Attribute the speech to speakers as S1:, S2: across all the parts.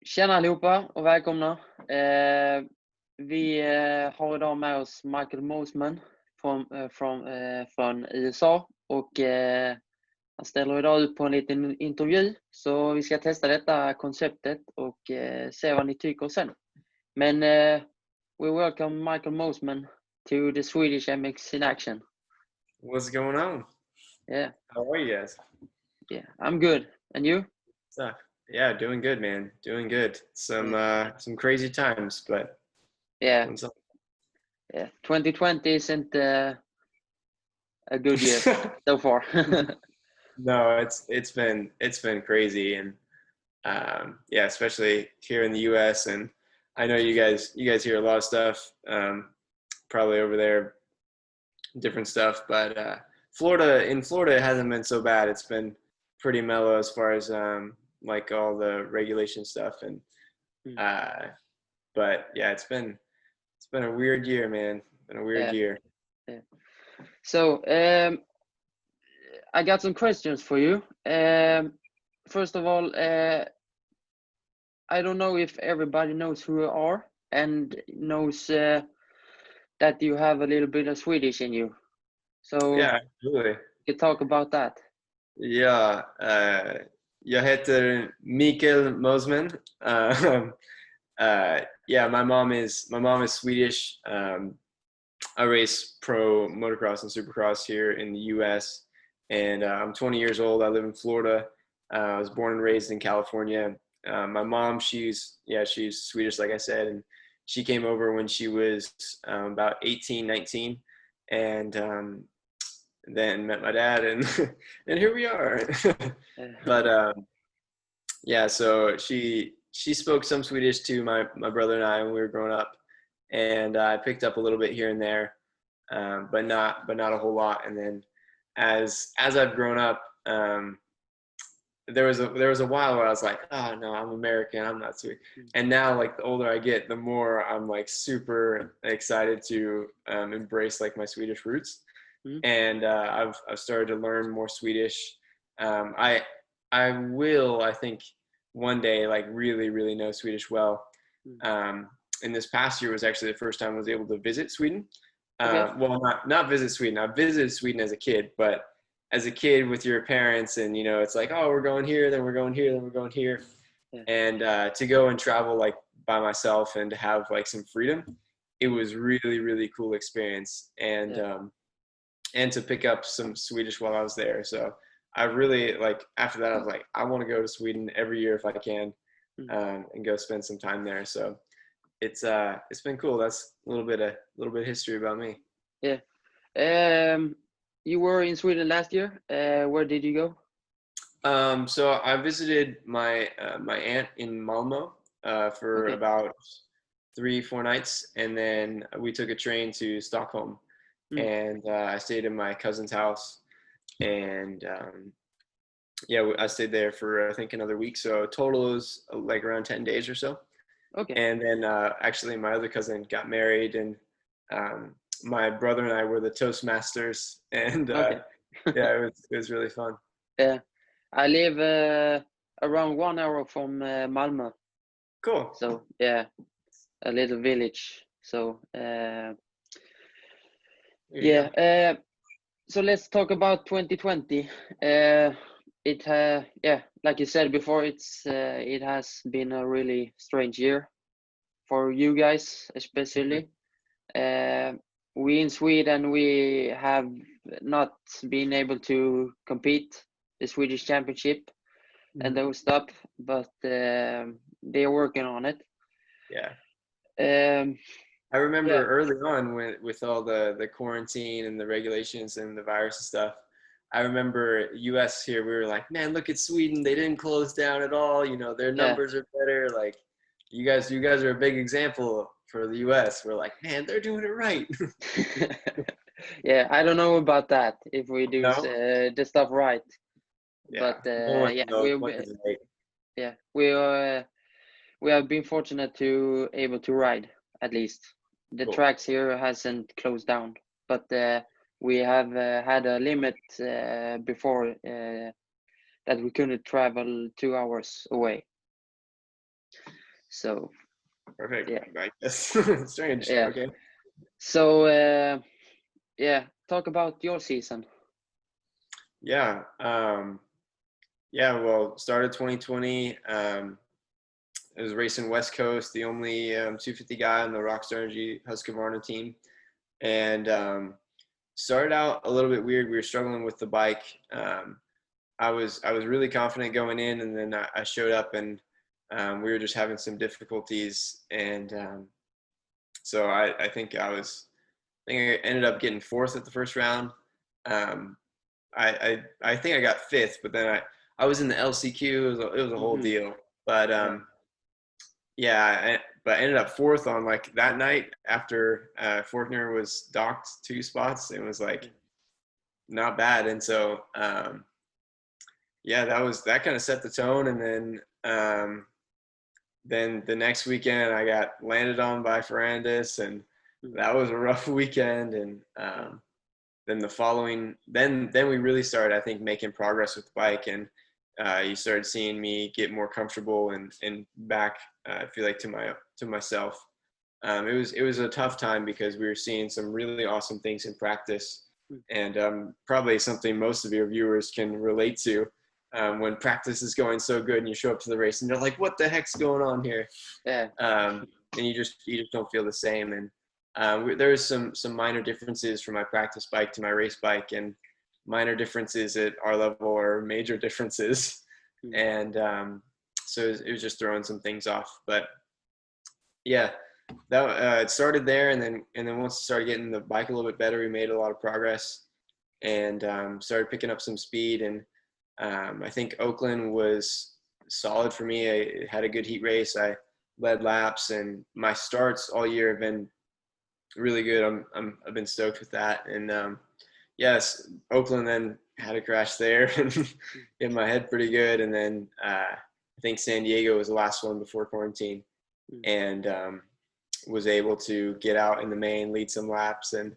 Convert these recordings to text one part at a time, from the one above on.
S1: Tjena allihopa och välkomna. Vi har idag med oss Michael Moisman från USA och han ställer idag ut på en liten intervju. Så vi ska testa detta konceptet och se vad ni tycker sen. Men we welcome Michael Moisman to the Swedish MX in action.
S2: What's going on?
S1: Yeah.
S2: How are you guys?
S1: Yeah, I'm good. And you?
S2: So, yeah, doing good, man. Doing good. Some crazy times, but
S1: yeah. 2020 isn't a good year so far.
S2: No, it's been crazy, and yeah, especially here in the U.S. And I know you guys hear a lot of stuff, probably over there, different stuff. But Florida it hasn't been so bad. It's been pretty mellow as far as like all the regulation stuff, and but yeah, it's been a weird year, man. Been a weird year.
S1: Yeah. So I got some questions for you. First of all, I don't know if everybody knows who you are and knows that you have a little bit of Swedish in you. So
S2: yeah, absolutely.
S1: You can talk about that.
S2: Ja, jag heter Michael Moisman. Yeah, my mom is Swedish. I race pro motocross and supercross here in the U.S. and I'm 20 years old. I live in Florida. I was born and raised in California. My mom, she's Swedish, like I said, and she came over when she was about 18, 19, and then met my dad, and and here we are. But yeah, so she spoke some Swedish to my brother and I when we were growing up, and I picked up a little bit here and there, but not a whole lot. And then as I've grown up, there was a while where I was like, oh no, I'm American, I'm not Swedish. And now, like, the older I get, the more I'm like super excited to embrace like my Swedish roots. And I've started to learn more Swedish. I will, I think, one day like really know Swedish well. And this past year was actually the first time I was able to visit Sweden. Well, not visit Sweden. I visited Sweden as a kid, but as a kid with your parents, and it's like, oh, we're going here, then we're going here, then we're going here. And to go and travel like by myself and to have like some freedom, it was really cool experience. And to pick up some Swedish while I was there. So I really, like, after that, I was like, I want to go to Sweden every year if I can, and go spend some time there. So it's been cool. That's a little bit of history about me.
S1: Yeah. You were in Sweden last year. Where did you
S2: go? So I visited my aunt in Malmo for about 3-4 nights, and then we took a train to Stockholm. And I stayed in my cousin's house, and yeah, I stayed there for I think another week. So total is like around 10 days or so.
S1: Okay.
S2: And then actually my other cousin got married, and my brother and I were the Toastmasters, and yeah, it was really fun.
S1: Yeah, I live around 1 hour from Malmö.
S2: Cool.
S1: So yeah, a little village. So yeah. So let's talk about 2020. Like you said before, it has been a really strange year for you guys, especially. We in Sweden, we have not been able to compete the Swedish Championship and those stuff, but they're working on it.
S2: Yeah. I remember early on with all the quarantine and the regulations and the virus and stuff, I remember US here, we were like, man, look at Sweden. They didn't close down at all. Their numbers are better. Like, you guys are a big example for the US. We're like, man, they're doing it right.
S1: Yeah, I don't know about that, if we do the stuff right.
S2: Yeah.
S1: But we have been fortunate to able to ride, at least. The tracks here hasn't closed down, but we have had a limit before that we couldn't travel 2 hours away. So
S2: Perfect.
S1: yeah,
S2: I guess. Strange.
S1: yeah.
S2: Okay.
S1: So yeah, talk about your season.
S2: Yeah. Yeah. Well, started 2020. I was racing West Coast, the only 250 guy on the Rockstar Energy Husqvarna team, and started out a little bit weird. We were struggling with the bike. I was really confident going in, and then I showed up, and we were just having some difficulties, and so I think I ended up getting fourth at the first round. Um, I think I got fifth, but then I was in the LCQ. It was a whole deal, but yeah, but I ended up fourth on like that night after Forkner was docked 2 spots. It was like not bad, and so yeah, that kind of set the tone. And then the next weekend I got landed on by Ferrandis, and that was a rough weekend. And then the following, then we really started, I think, making progress with the bike, and you started seeing me get more comfortable and back. I feel like to myself. It was a tough time because we were seeing some really awesome things in practice, and probably something most of your viewers can relate to. When practice is going so good and you show up to the race and you're like, what the heck's going on here?
S1: Yeah.
S2: And you just don't feel the same. And there was some minor differences from my practice bike to my race bike, and minor differences at our level are major differences. And so it was just throwing some things off. But yeah, that it started there, and then once we started getting the bike a little bit better, we made a lot of progress, and started picking up some speed. And I think Oakland was solid for me. I had a good heat race. I led laps, and my starts all year have been really good. I've been stoked with that. And yes, Oakland then had a crash there and hit my head pretty good. And then I think San Diego was the last one before quarantine, and was able to get out in the main, lead some laps. And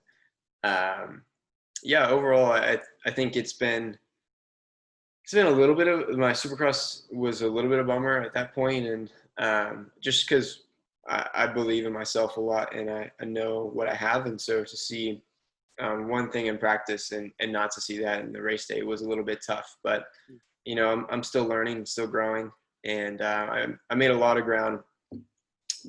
S2: yeah, overall, I think it's been a little bit of, my Supercross was a little bit of a bummer at that point. And just because I believe in myself a lot, and I know what I have. And so to see one thing in practice and not to see that in the race day was a little bit tough. But, you know, I'm still learning, still growing. And I made a lot of ground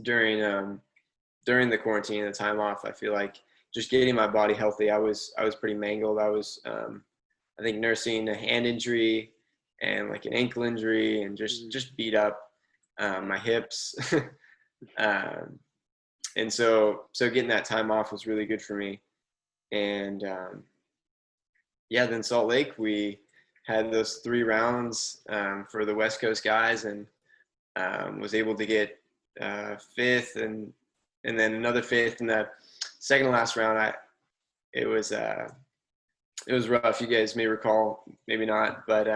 S2: during the quarantine and the time off. I feel like just getting my body healthy. I was pretty mangled. I was, I think, nursing a hand injury and like an ankle injury, and just beat up. My hips. And so getting that time off was really good for me. And yeah, then Salt Lake, we had those 3 rounds for the West Coast guys, and was able to get 5th, and then another 5th in the second to last round. It was rough. You guys may recall, maybe not, but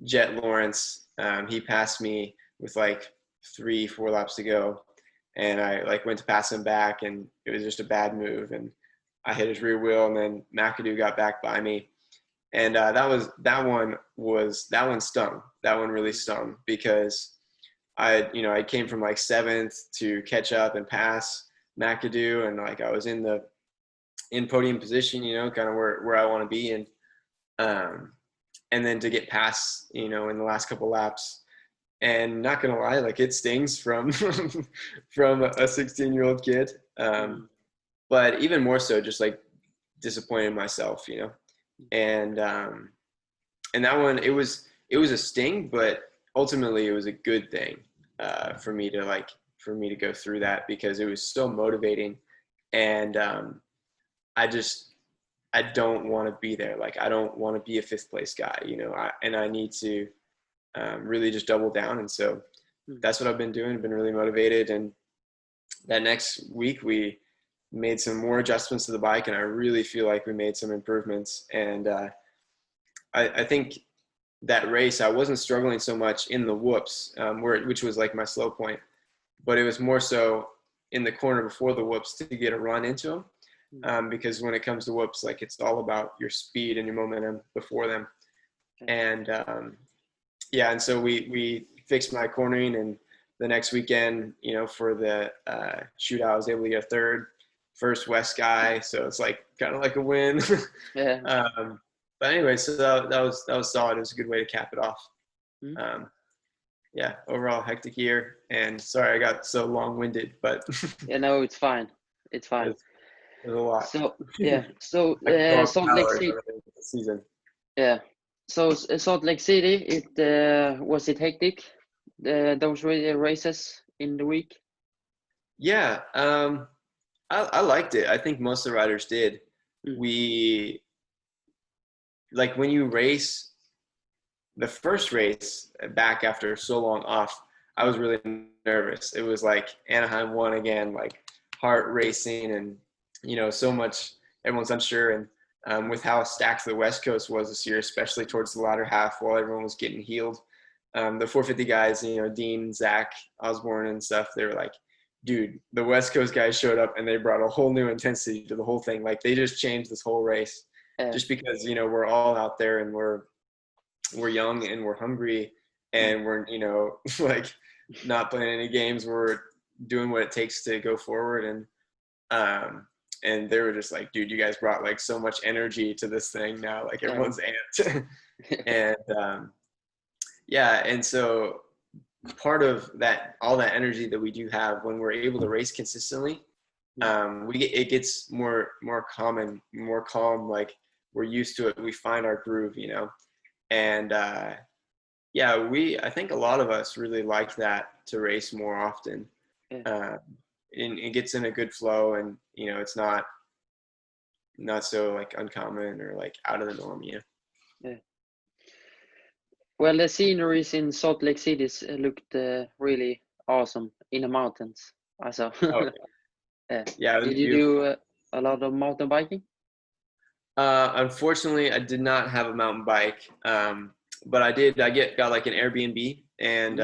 S2: Jet Lawrence, he passed me with like 3-4 laps to go, and I like went to pass him back, and it was just a bad move, and I hit his rear wheel, and then McAdoo got back by me, and that one stung. That one really stung, because I came from like 7th to catch up and pass McAdoo, and like I was in podium position, kind of where I want to be, and then to get past, in the last couple laps. And not gonna lie, like it stings from from a 16-year-old kid, but even more so, just like disappointed in myself, and that one, it was a sting, but ultimately it was a good thing for me to go through that, because it was so motivating. And I don't want to be there. Like, I don't want to be a 5th place guy, and I need to really just double down. And so that's what I've been doing. I've been really motivated. And that next week we made some more adjustments to the bike, and I really feel like we made some improvements. And I think that race, I wasn't struggling so much in the whoops, which was like my slow point, but it was more so in the corner before the whoops to get a run into them. Because when it comes to whoops, like, it's all about your speed and your momentum before them. And yeah, and so we fixed my cornering, and the next weekend, for the shootout, I was able to get a third, first West guy. So it's like kind of like a win.
S1: Yeah.
S2: But anyway, so that was solid. It was a good way to cap it off.
S1: Mm.
S2: Yeah, overall hectic year. And sorry I got so long-winded, but
S1: Yeah, no, it's fine. It's fine.
S2: it was a lot.
S1: So yeah, so
S2: I could go on
S1: Salt
S2: for
S1: Lake
S2: hours
S1: City.
S2: on the season.
S1: Yeah. So Salt Lake City, was it hectic? Those races in the week.
S2: Yeah, I liked it. I think most of the riders did.
S1: Mm.
S2: We like when you race the first race back after so long off, I was really nervous. It was like Anaheim won again, like heart racing and so much, everyone's unsure. And with how stacked the West Coast was this year, especially towards the latter half while everyone was getting healed, the 450 guys, Dean, Zach, Osborne and stuff, they were like, dude, the West Coast guys showed up and they brought a whole new intensity to the whole thing. Like they just changed this whole race just because, we're all out there and we're young and we're hungry and we're, like not playing any games. We're doing what it takes to go forward. And they were just like, dude, you guys brought like so much energy to this thing now. Like everyone's amped. And yeah. And so part of that, all that energy that we do have when we're able to race consistently, it gets more common, more calm. Like we're used to it. We find our groove, and yeah, I think a lot of us really like that, to race more often. And it gets in a good flow, and it's not so like uncommon or like out of the norm.
S1: Yeah. Well, the sceneries in Salt Lake City looked really awesome in the mountains. I saw.
S2: Oh, yeah.
S1: Did you do a lot of mountain biking?
S2: Unfortunately, I did not have a mountain bike, but I got like an Airbnb, and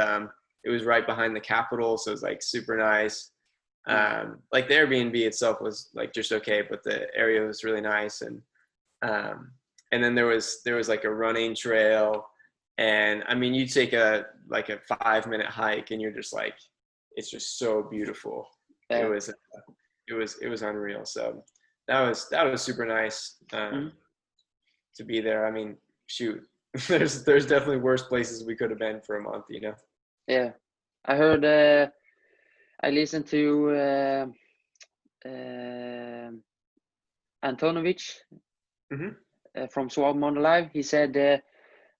S2: it was right behind the Capitol, so it was like super nice. Like the Airbnb itself was like just okay, but the area was really nice, and then there was like a running trail, and I mean you take a 5-minute hike, and you're just like, it's just so beautiful. It was unreal. So that was super nice to be there. I mean, shoot, there's definitely worse places we could have been for a month,
S1: Yeah, I heard. I listened to Antonovich from Swab on Live. He said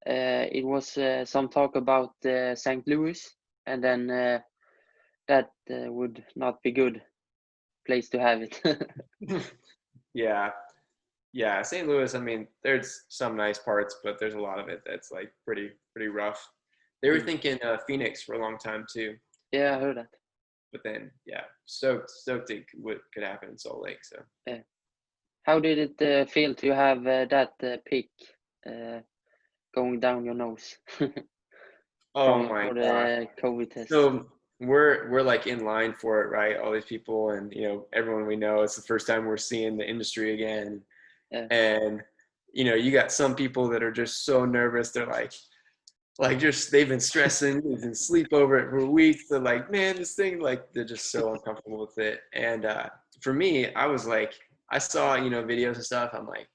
S1: it was some talk about St. Louis, and then that would not be good place to have it.
S2: Yeah, St. Louis, I mean, there's some nice parts, but there's a lot of it that's like pretty rough. They were thinking Phoenix for a long time too.
S1: Yeah, I heard that.
S2: But then, yeah, stoked it could happen in Salt Lake. So
S1: yeah. How did it feel to have that peak going down your nose?
S2: Oh my
S1: for
S2: God.
S1: the COVID test.
S2: So we're like in line for it, right? All these people, and everyone we know. It's the first time we're seeing the industry again, and you got some people that are just so nervous. They're like just they've been stressing, they've been sleep over it for weeks. They're like, man, this thing, like they're just so uncomfortable with it. And for me, I was like, I saw videos and stuff. I'm like,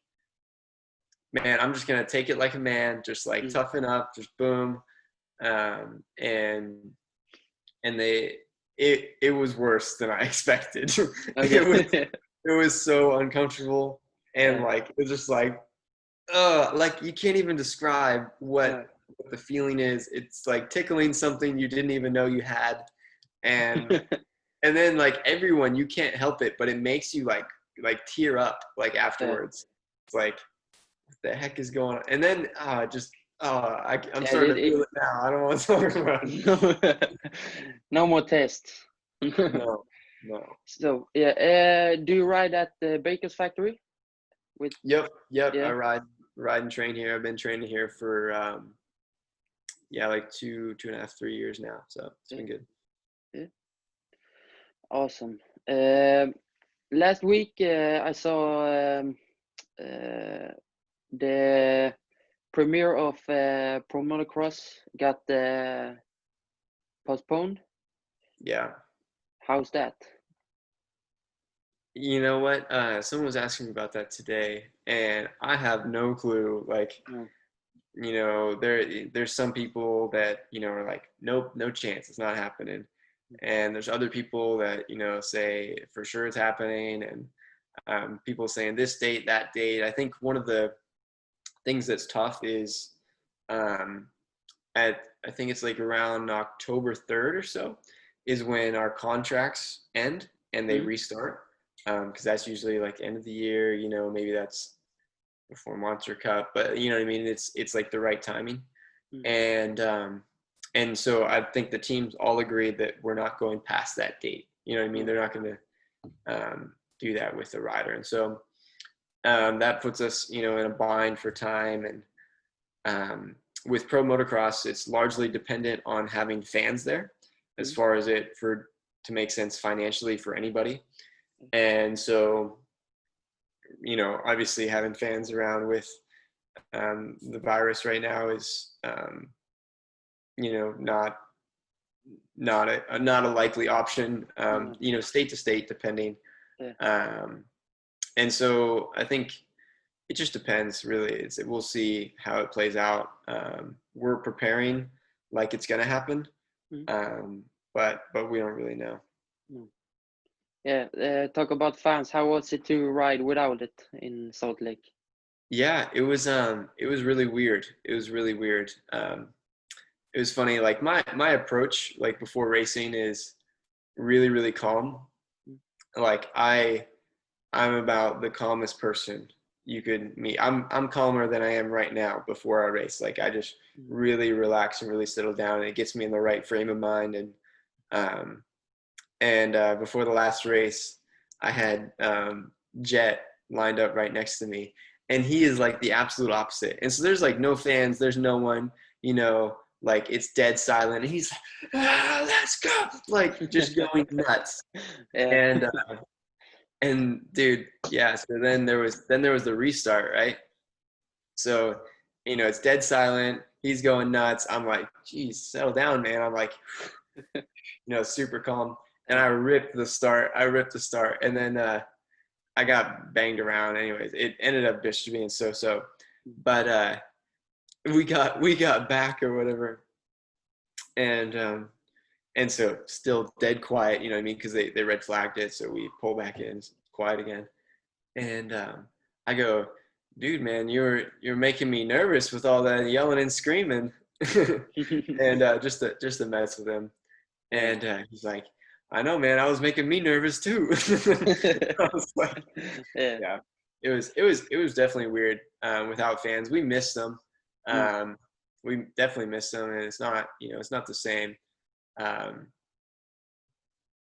S2: man, I'm just gonna take it like a man, just like toughen up, just boom. And it was worse than I expected.
S1: Okay.
S2: it was so uncomfortable, and like it was just like you can't even describe what the feeling is. It's like tickling something you didn't even know you had, and then like everyone, you can't help it, but it makes you like tear up like afterwards. It's like, what the heck is going on? And then I'm starting to feel it now. I don't want to talk about it.
S1: No more tests.
S2: No.
S1: So yeah, do you ride at the Baker's factory?
S2: Yep.
S1: Yeah.
S2: I ride and train here. I've been training here for like 2.5, 3 years now. So it's been good.
S1: Yeah. Awesome. Last week I saw the premiere of Pro Motocross got postponed
S2: Yeah.
S1: How's that?
S2: You know what? Someone was asking me about that today, and I have no clue. Like,
S1: Mm.
S2: you know, there's some people that, you know, are like, nope, no chance, it's not happening. And there's other people that, you know, say for sure it's happening, and people saying this date, that date. I think one of the things that's tough is um, I think it's like around October 3rd or so is when our contracts end and they
S1: Mm.
S2: restart. Because that's usually like end of the year, you know, maybe that's before Monster Cup, but you know what I mean? It's like the right timing.
S1: Mm.
S2: And so I think the teams all agreed that we're not going past that date. You know what I mean?
S1: Mm.
S2: They're not going to do that with the rider. And so that puts us, you know, in a bind for time. And with pro motocross, it's largely dependent on having fans there as
S1: Mm.
S2: far as it for to make sense financially for anybody. And so, you know, obviously having fans around with the virus right now is, you know, not a likely option.
S1: Mm.
S2: You know, state to state, depending.
S1: Yeah.
S2: And so I think it just depends, really. We'll see how it plays out. We're preparing like it's going to happen,
S1: Mm.
S2: but we don't really know.
S1: Mm. Yeah. Talk about fans. How was it to ride without it in Salt Lake?
S2: Yeah, it was really weird. It was really weird. It was funny. Like my approach, like before racing, is really really calm.
S1: Mm.
S2: Like I'm about the calmest person you could meet. I'm calmer than I am right now before I race. Like I just
S1: Mm.
S2: really relax and really settle down, and it gets me in the right frame of mind. Um, before the last race, I had Jet lined up right next to me, and he is like the absolute opposite. And so there's like no fans, there's no one, you know, like it's dead silent, and he's like, let's go, like just going nuts.
S1: Yeah.
S2: And dude, yeah. So then there was the restart, right? So, you know, it's dead silent. He's going nuts. I'm like, geez, settle down, man. I'm like, you know, super calm. And I ripped the start. And then I got banged around. Anyways, it ended up just being so. But we got back or whatever, and so still dead quiet. You know what I mean? Because they red flagged it, so we pull back in, quiet again. And I go, dude, man, you're making me nervous with all that yelling and screaming, and just to mess with him. And he's like, I know, man, I was making me nervous too. I was like,
S1: Yeah.
S2: yeah, it was definitely weird without fans. We missed them.
S1: Mm.
S2: We definitely missed them, and it's not, you know, it's not the same. Um,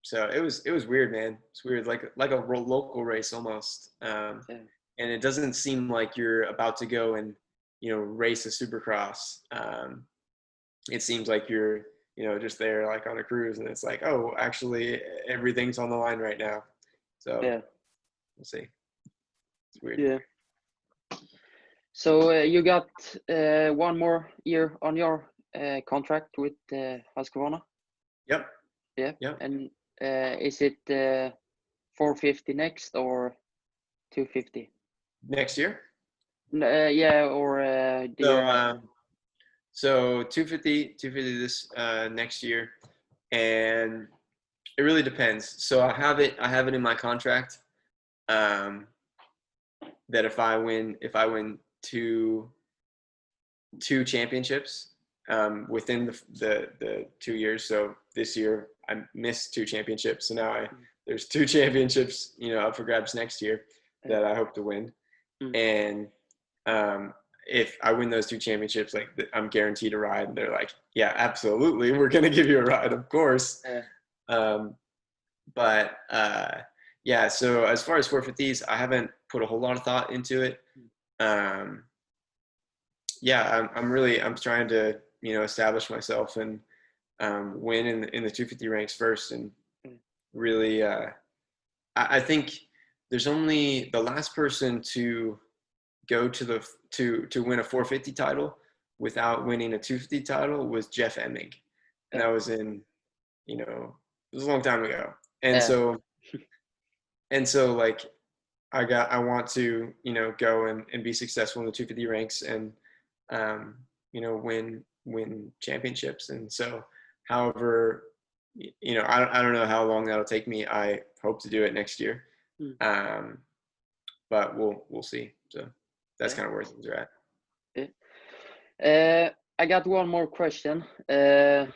S2: so it was weird, man. It's weird, like a local race almost.
S1: Yeah.
S2: And it doesn't seem like you're about to go and, you know, race a supercross. It seems like you're, you know, just there like on a cruise, and it's like, oh, actually everything's on the line right now. So
S1: Yeah.
S2: we'll see. It's weird.
S1: Yeah. So you got 1 more year on your contract with Husqvarna.
S2: Yep.
S1: Yeah.
S2: Yep.
S1: And is it 450 next or 250?
S2: Next year.
S1: Yeah, or do you have?
S2: So 250 this next year, and it really depends. So I have it in my contract that if I win two championships within the 2 years. So this year I missed 2 championships, so now there's 2 championships, you know, up for grabs next year that I hope to win.
S1: Mm.
S2: And if I win those 2 championships, like I'm guaranteed a ride. And they're like, yeah, absolutely, we're gonna give you a ride, of course. Um, but yeah, so as far as 450s, I haven't put a whole lot of thought into it. Yeah, I'm trying to, you know, establish myself and win in the 250 ranks first, and really, I think there's only the last person to go to win a 450 title without winning a 250 title was Jeff Emig, and that was in, you know, was a long time ago. And
S1: Yeah.
S2: so like I want to, go and be successful in the 250 ranks and, win championships. And so, however, I don't know how long that'll take me. I hope to do it next year. But we'll see. So that's kind of where things are at.
S1: Yeah. I got one more question. Yeah,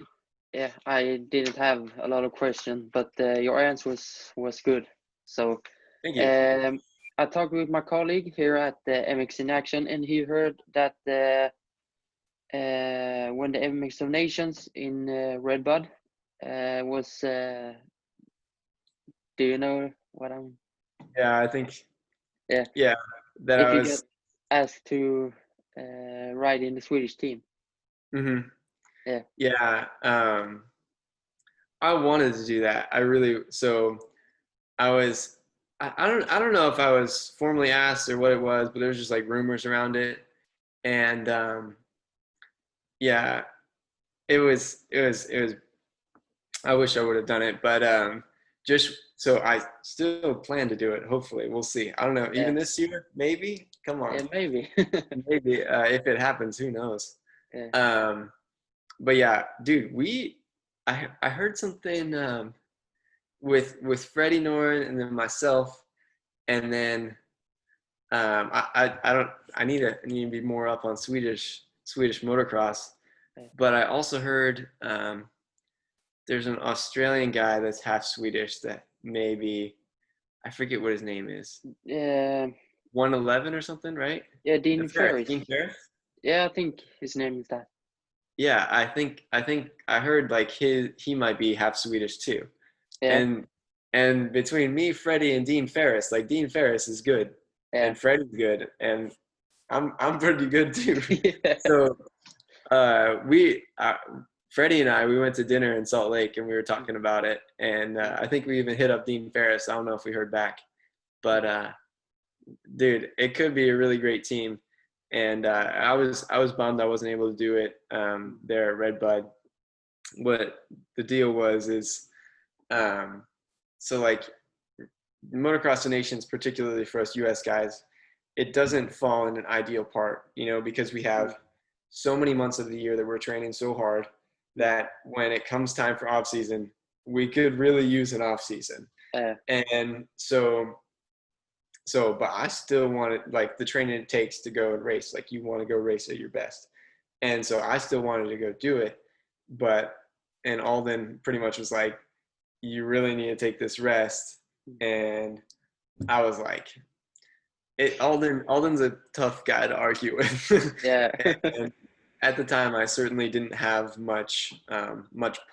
S1: I didn't have a lot of questions, but your answer was good. So
S2: Thank you.
S1: I talked with my colleague here at the MX in Action, and he heard that when the MX of Nations in Redbud was, do you know what I'm?
S2: Yeah, I think.
S1: Yeah.
S2: Yeah, that
S1: If
S2: I
S1: you
S2: was.
S1: get asked to ride in the Swedish team.
S2: Mm-hmm.
S1: Yeah.
S2: Yeah. I wanted to do that. So I was. I don't know if I was formally asked or what it was, but there was just like rumors around it, and yeah, it was. I wish I would have done it, but just so I still plan to do it. Hopefully, we'll see. I don't know. Even
S1: Yeah.
S2: this year, maybe. Come on,
S1: Yeah, maybe.
S2: maybe if it happens, who knows?
S1: Yeah.
S2: But yeah, dude, I heard something with Freddie Noren and then myself, and then I don't I need to be more up on Swedish motocross, but I also heard there's an Australian guy that's half Swedish that maybe I forget what his name is.
S1: Yeah.
S2: 111 or something, right?
S1: Yeah, Dean
S2: Ferris.
S1: Ferris.
S2: Dean Ferris?
S1: Yeah, I think his name is that.
S2: Yeah, I think I heard like he might be half Swedish too.
S1: Yeah.
S2: And between me, Freddie, and Dean Ferris, like Dean Ferris is good,
S1: Yeah.
S2: and Freddie's good, and I'm pretty good too.
S1: Yeah.
S2: So Freddie and I, we went to dinner in Salt Lake, and we were talking about it, and I think we even hit up Dean Ferris. I don't know if we heard back, but dude, it could be a really great team. And I was bummed I wasn't able to do it there at Redbud. What the deal was is so like motocross nations, particularly for us US guys, it doesn't fall in an ideal part, because we have so many months of the year that we're training so hard that when it comes time for off season, we could really use an off season. And but I still wanted, like, the training it takes to go and race, like you want to go race at your best. And so I still wanted to go do it, and Alden pretty much was like, you really need to take this rest. And I was like, Alden's a tough guy to argue with.
S1: Yeah.
S2: And at the time, I certainly didn't have much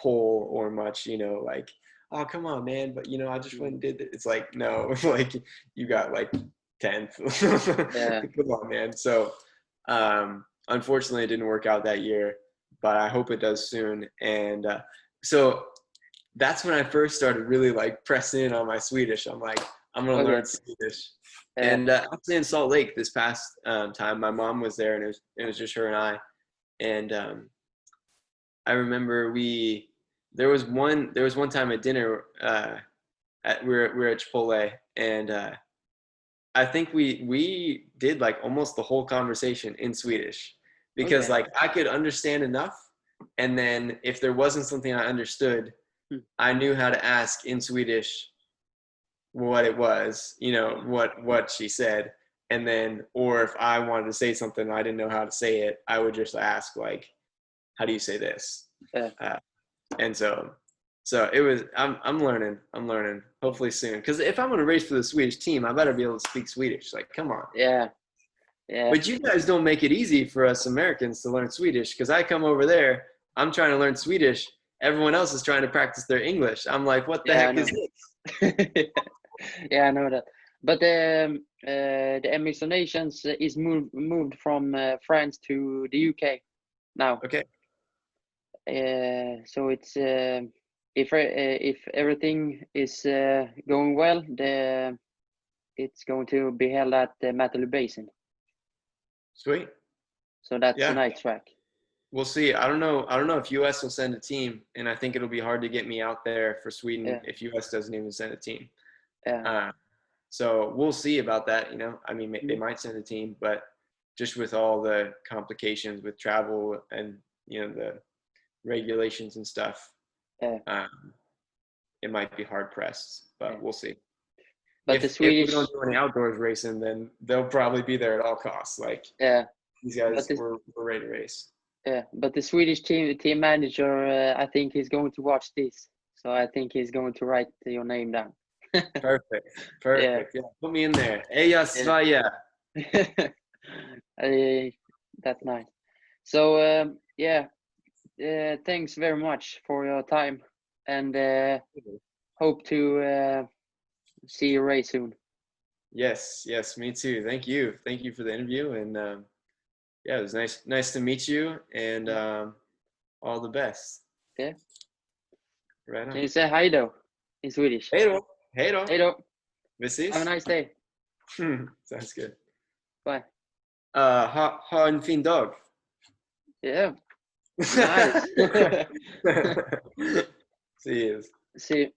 S2: pull or much, like, oh, come on, man. But, I just went and did it. It's like, no, like you got like 10th.
S1: Yeah.
S2: Come on, man. So unfortunately, it didn't work out that year, but I hope it does soon. And so that's when I first started really like pressing in on my Swedish. I'm like, I'm going to learn Swedish. And actually in Salt Lake this past time, my mom was there, and it was just her and I. And I remember there was one time at dinner we were at Chipotle, and I think we did like almost the whole conversation in Swedish, because like I could understand enough, and then if there wasn't something I understood, I knew how to ask in Swedish what it was, what she said. And then, or if I wanted to say something, I didn't know how to say it, I would just ask, like, how do you say this? And so it was, I'm learning, hopefully soon. Cause if I'm going to race for the Swedish team, I better be able to speak Swedish. Like, come on.
S1: Yeah.
S2: But you guys don't make it easy for us Americans to learn Swedish. Cause I come over there, I'm trying to learn Swedish. Everyone else is trying to practice their English. I'm like, what the heck is this?
S1: Yeah, I know that. But the MX of Nations is moved from France to the UK now.
S2: Okay.
S1: So it's if everything is going well, it's going to be held at the Matterloo Basin.
S2: Sweet.
S1: So that's a nice track.
S2: we'll see. I don't know if US will send a team, and I think it'll be hard to get me out there for Sweden if US doesn't even send a team.
S1: Yeah.
S2: So we'll see about that. I mean, they might send a team, but just with all the complications with travel and the regulations and stuff, it might be hard pressed. But we'll see.
S1: But
S2: If we don't do any outdoors racing, then they'll probably be there at all costs. Like these guys were ready to race.
S1: Yeah, but the Swedish team manager, I think he's going to watch this, so I think he's going to write your name down.
S2: Perfect. Yeah, put me in there. Eja Sverige.
S1: That's nice. So thanks very much for your time, and hope to see you race soon.
S2: Yes, me too. Thank you for the interview, and it was nice to meet you, and all the best.
S1: Yeah.
S2: Right on.
S1: Can you say hej då in Swedish?
S2: Hej då.
S1: Hej då.
S2: Vi ses.
S1: Have a nice day.
S2: Sounds good.
S1: Bye.
S2: Ha en fin dag.
S1: Yeah. Nice.
S2: See you.
S1: See you.